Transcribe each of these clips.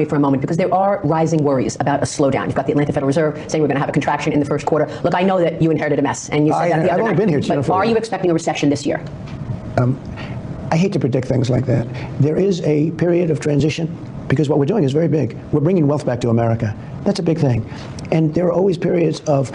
for a moment, because there are rising worries about a slowdown. You've got the Atlanta Federal Reserve saying we're going to have a contraction in the first quarter. Look, I know that you inherited a mess, and you said that the other I've only night. been here. But are you expecting a recession this year? I hate to predict things like that. There is a period of transition because what we're doing is very big. We're bringing wealth back to America. That's a big thing. And there are always periods of,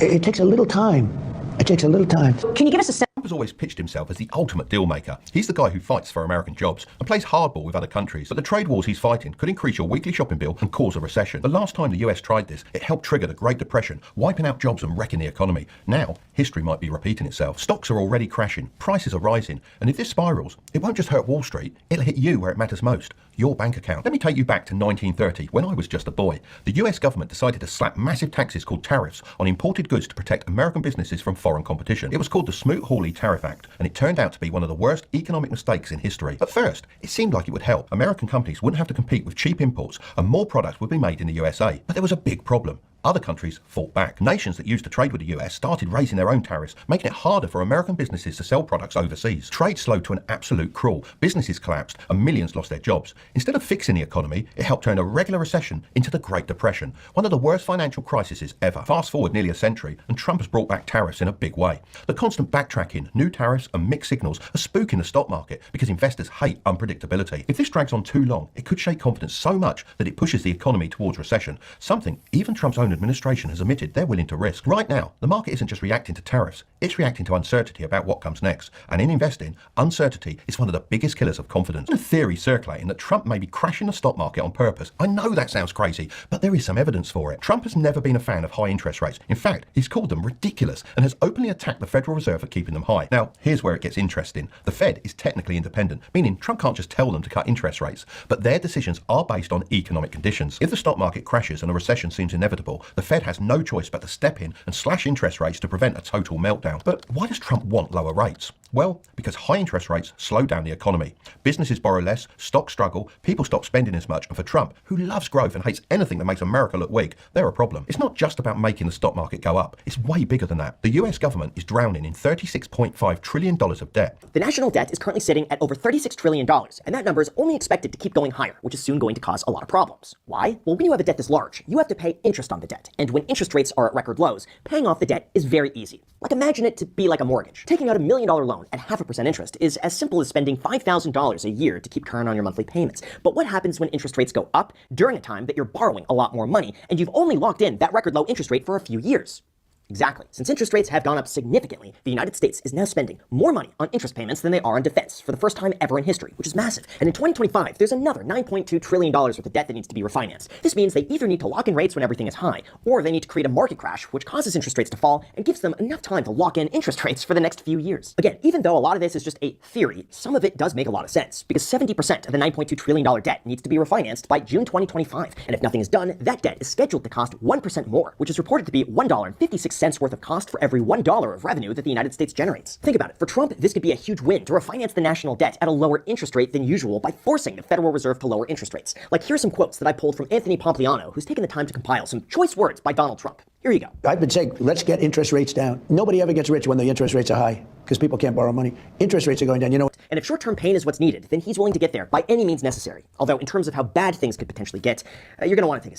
it takes a little time. It takes a little time. Can you give us a sense? Trump has always pitched himself as the ultimate deal maker. He's the guy who fights for American jobs and plays hardball with other countries. But the trade wars he's fighting could increase your weekly shopping bill and cause a recession. The last time the US tried this, it helped trigger the Great Depression, wiping out jobs and wrecking the economy. Now, history might be repeating itself. Stocks are already crashing, prices are rising, and if this spirals, it won't just hurt Wall Street, it'll hit you where it matters most, your bank account. Let me take you back to 1930, when I was just a boy. The US government decided to slap massive taxes called tariffs on imported goods to protect American businesses from foreign competition. It was called the Smoot-Hawley Tariff Act, and it turned out to be one of the worst economic mistakes in history. At first, it seemed like it would help. American companies wouldn't have to compete with cheap imports, and more products would be made in the USA. But there was a big problem. Other countries fought back. Nations that used to trade with the US started raising their own tariffs, making it harder for American businesses to sell products overseas. Trade slowed to an absolute crawl. Businesses collapsed and millions lost their jobs. Instead of fixing the economy, it helped turn a regular recession into the Great Depression, one of the worst financial crises ever. Fast forward nearly a century, and Trump has brought back tariffs in a big way. The constant backtracking, new tariffs, and mixed signals are spooking the stock market because investors hate unpredictability. If this drags on too long, it could shake confidence so much that it pushes the economy towards recession, something even Trump's own administration has admitted they're willing to risk. Right now, the market isn't just reacting to tariffs, it's reacting to uncertainty about what comes next. And in investing, uncertainty is one of the biggest killers of confidence. There's a theory circulating that Trump may be crashing the stock market on purpose. I know that sounds crazy, but there is some evidence for it. Trump has never been a fan of high interest rates. In fact, he's called them ridiculous and has openly attacked the Federal Reserve for keeping them high. Now, here's where it gets interesting. The Fed is technically independent, meaning Trump can't just tell them to cut interest rates, but their decisions are based on economic conditions. If the stock market crashes and a recession seems inevitable, the Fed has no choice but to step in and slash interest rates to prevent a total meltdown. But why does Trump want lower rates? Well, because high interest rates slow down the economy. Businesses borrow less, stocks struggle, people stop spending as much, and for Trump, who loves growth and hates anything that makes America look weak, they're a problem. It's not just about making the stock market go up, it's way bigger than that. The US government is drowning in $36.5 trillion of debt. The national debt is currently sitting at over $36 trillion, and that number is only expected to keep going higher, which is soon going to cause a lot of problems. Why? Well, when you have a debt this large, you have to pay interest on the debt, and when interest rates are at record lows, paying off the debt is very easy. Like, imagine it to be like a mortgage. Taking out $1 million loan at 0.5% interest is as simple as spending $5,000 a year to keep current on your monthly payments. But what happens when interest rates go up during a time that you're borrowing a lot more money and you've only locked in that record low interest rate for a few years? Exactly. Since interest rates have gone up significantly, the United States is now spending more money on interest payments than they are on defense for the first time ever in history, which is massive. And in 2025, there's another $9.2 trillion worth of debt that needs to be refinanced. This means they either need to lock in rates when everything is high, or they need to create a market crash, which causes interest rates to fall and gives them enough time to lock in interest rates for the next few years. Again, even though a lot of this is just a theory, some of it does make a lot of sense, because 70% of the $9.2 trillion debt needs to be refinanced by June 2025. And if nothing is done, that debt is scheduled to cost 1% more, which is reported to be $1.56 worth of cost for every $1 of revenue that the United States generates. Think about it. For Trump, this could be a huge win to refinance the national debt at a lower interest rate than usual by forcing the Federal Reserve to lower interest rates. Like, here's some quotes that I pulled from Anthony Pompliano, who's taken the time to compile some choice words by Donald Trump. Here you go. I've been saying, let's get interest rates down. Nobody ever gets rich when the interest rates are high because people can't borrow money. Interest rates are going down, you know. And if short-term pain is what's needed, then he's willing to get there by any means necessary. Although in terms of how bad things could potentially get, you're going to want to take a